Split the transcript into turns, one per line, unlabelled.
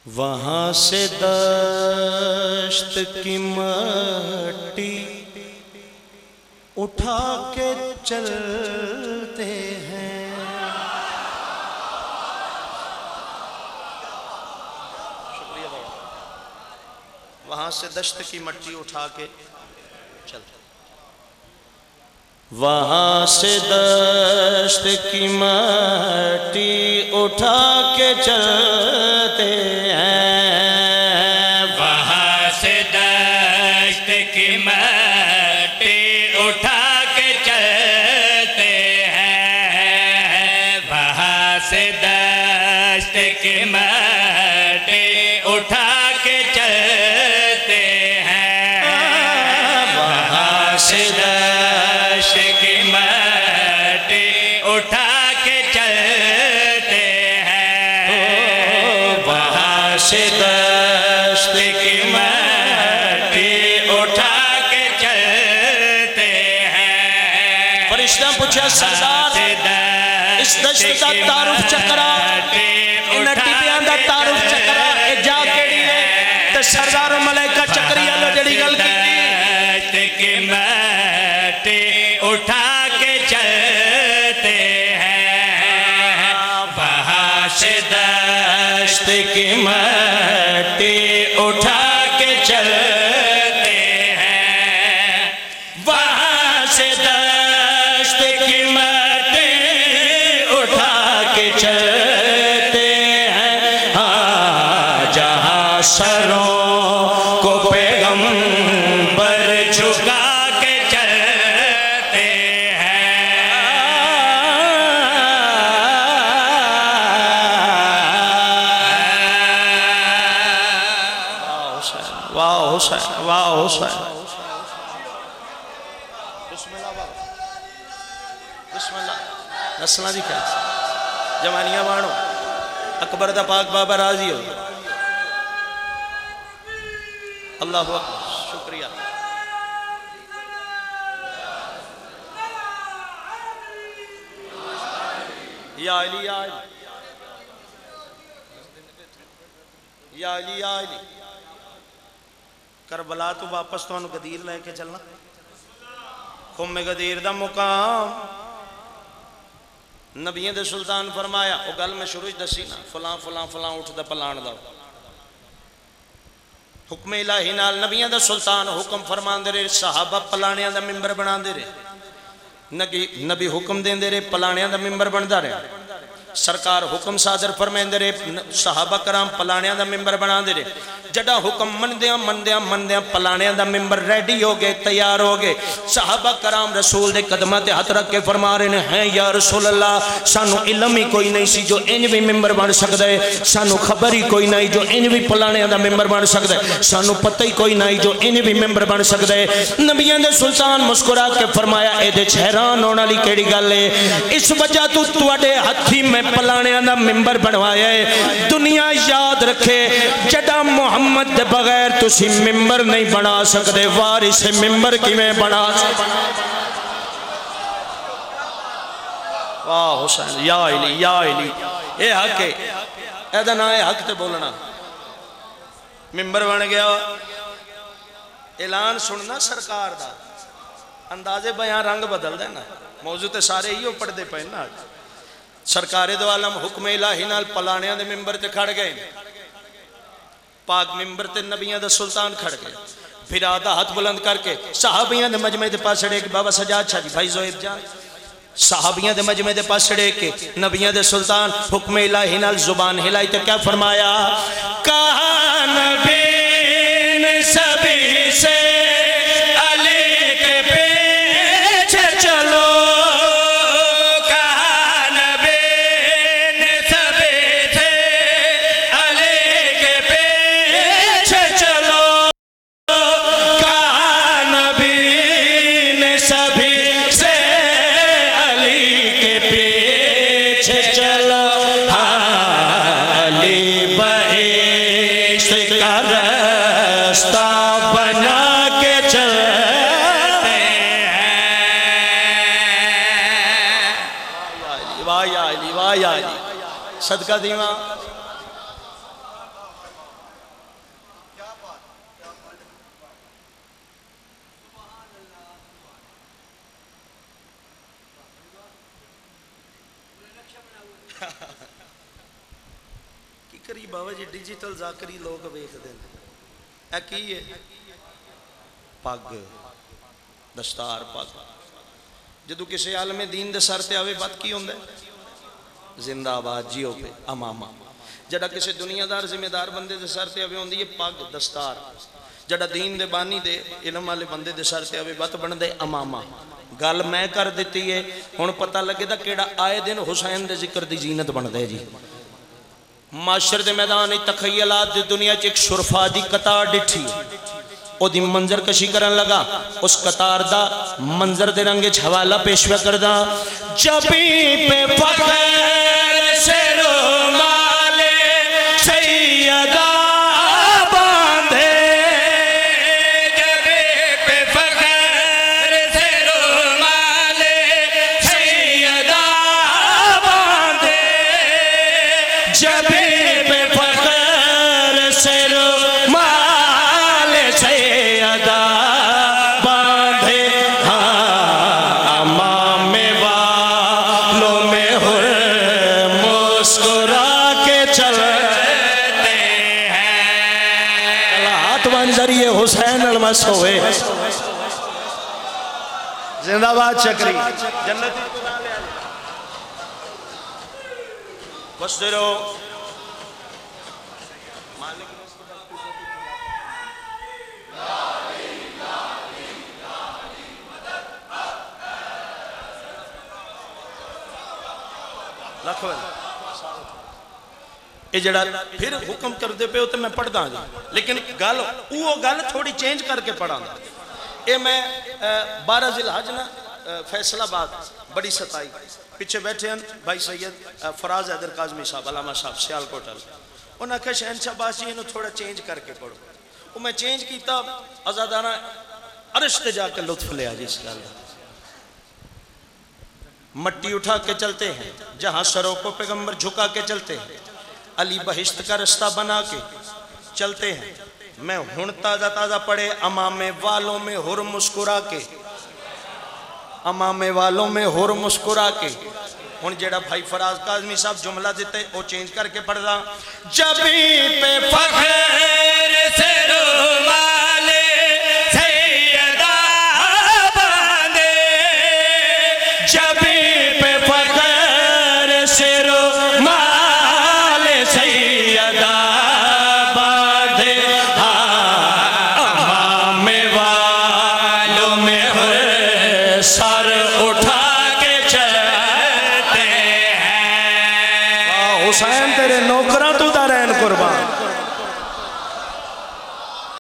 وہاں سے دشت کی مٹی اٹھا کے چلتے ہیں، شکریہ بابا، وہاں سے دشت کی مٹی اٹھا کے چلتے ہیں، وہاں سے دشت کی مٹی اٹھا کے چلتے ہیں،
وہاں سے دشت کی مٹی اٹھا کے چلتے ہیں، وہاں سے دشت کی مٹی اٹھا کے چلتے ہیں، وہاں سے دشت کی مٹی اٹھا کے چلتے ہیں، وہاں سے دشت کی مٹی اٹھا کے چلتے ہیں۔
فرشتہ پوچھا سردار اس دشت کا تعارف چکرا، ان ٹپیاں دا تعارف چکرا اے جا کیڑی ہے؟ تے سردار و ملائکہ چکری اللہ جڑی گل کی
دشت کی مٹی اٹھا کے چلتے ہیں، وہاں سے دشت کی مٹی اٹھا کے چلتے ہیں، وہاں سے دشت کی مٹی اٹھا کے چلتے ہیں، ہاں جہاں سروں کو پیغمبر جھکا کے چلتے ہیں،
واہ حسین، واہ حسین، بسم اللہ بابا، بسم اللہ، نسلہ دی کیا جوانیاں بانو، اکبر دا پاک بابا راضی ہو، اللہ اکبر، شکریہ، یا علی یا علی یا علی یا علی، کربلا تو واپس تو انہوں غدیر لے کے چلنا، خم غدیر دا مقام، نبیوں دے سلطان فرمایا، او گل میں شروع دسی نا، فلان فلان فلان اٹھ دا پلان دا، حکم الہی نال نبیوں دا سلطان حکم فرمان دے رہے، صحابہ پلانیاں دا ممبر بنا دے رہے، نبی حکم دے رہے، پلانیاں دا ممبر بن دا رہے، سرکار حکم صادر فرمائیں دے رہے، صحابہ کرام پلانیاں دا ممبر بنا دے رہے، جڑا حکم مندیاں پلانیاں دا ممبر ریڈی ہو گئے، تیار ہو گئے، صحابہ کرام رسول دے قدمات ہاتھ رکھ کے فرما رہے ہیں، یا رسول اللہ سانو علم ہی کوئی نہیں سی جو انج بھی ممبر بن سکتا ہے، سانو خبر ہی کوئی نہیں جو انج بھی پلانیاں دا ممبر بن سکتا ہے، سانو پتہ ہی کوئی نہیں جو انج بھی ممبر بن سکتا ہے۔ نبیوں دے سلطان مسکرا کے فرمایا، اے دے حیران ہونے والی کیڑی گل ہے، اس وجہ تو تواڈے ہتھی میں پلانیاں دا ممبر بنوایا ہے، دنیا یاد رکھے جڑا محمد دے بغیر تسی ممبر نہیں بنا سکتے، وارث ممبر کی میں بنا سکتے۔ واہ حسین، یا علی یا علی، اے حق ہے، اے دا نا ہے حق تے بولنا، ممبر بن گیا، اعلان سننا سرکار دا، اندازے بیان رنگ بدل دینا، موضوع تے سارے ہی پڑھ دے پہنا، سرکار دو عالم حکم الہی نال پلانیاں دے ممبر تے کھڑ گئے، پاک ممبر تے نبیاں دا سلطان کھڑ گئے، پھر آدھا ہاتھ بلند کر کے صحابیاں دے مجمع دے پاس چھڑے کہ بابا سجاد شاہ جی بھائی زویب جان، صحابیاں دے مجمع دے پاس چھڑے کہ نبیاں دے سلطان حکم الہی نال زبان ہلائی تے کیا فرمایا، کہا نبی نے سبھی سے صدقہ دیواں کی کری بابا جی ڈیجیٹل ذاکری لوگ ویکھدے نے اے کی ہے پگ دستار پگ جدو کسی عالم دین دے سر تے آوے بات کی ہوندا ہے زندہ آباد جیو پہ امامہ جڑا کسی دنیا دار ذمہ دار بندے دے سر تے آوے ہوندی ہے پگ دستار جڑا دین دے بانی دے علم والے بندے دے سر تے آوے بات بن دے امامہ گل میں کر دیتی ہے ہن پتہ لگے دا کیڑا آئے دن حسین دے ذکر دی زینت بن دے جی معاشر دے میدان تخیلات دے دنیا چ ایک شرفا دی قطار ڈٹھی او دی منظر کشی کرن لگا اس قطار دا منظر دے رنگے حوالہ پیشوا کردہ جبی پہ فخر سے رومال سیدہ باندھے
جبی پہ فخر سے رومال سیدہ باندھے
جبی پہ فخر سے رومال سیدہ باندھے امام والوں میں ہر مسکرا کے چلتے ہیں ہاتھ بان ذریعے حسین المس ہوئے زندہ باد چکری جنتی کو نہ لے آئے بس دے رہو یہ جڑا پھر حکم کر دے پہ ہوتے میں پڑھ دا جا لیکن وہ گل تھوڑی چینج کر کے پڑھا دا یہ میں 12 ذی الحج نا فیصل آباد بڑی ستائی پیچھے بیٹھے ہیں بھائی سید فراز حیدر کاظمی صاحب علامہ صاحب سیال کوٹل انہوں نے کہا شہنشاہ باز جی انہوں تھوڑا چینج کر کے پڑھو وہ میں چینج کیتا آزادانہ عرش تے جا کے لطف لیا جی اس گل مٹی اٹھا کے چلتے ہیں جہاں سروں کو پیغمبر جھکا کے چلتے ہیں علی بہشت کا رستہ بنا کے چلتے ہیں میں ہن تازہ تازہ پڑھے امام والوں میں ہر مسکرا کے امام والوں میں ہر مسکرا کے ہن جیڑا بھائی فراز کاظمی صاحب جملہ دیتے وہ چینج کر کے پڑھ دا جبی پہ
فخر سے رومال سیدہ باندھے
جبی پہ فخر سے رومال سیدہ باندھے امام والوں میں ہر سر اٹھا کے چلتے ہیں حسین تیرے نوکراں تو دا رہن قربان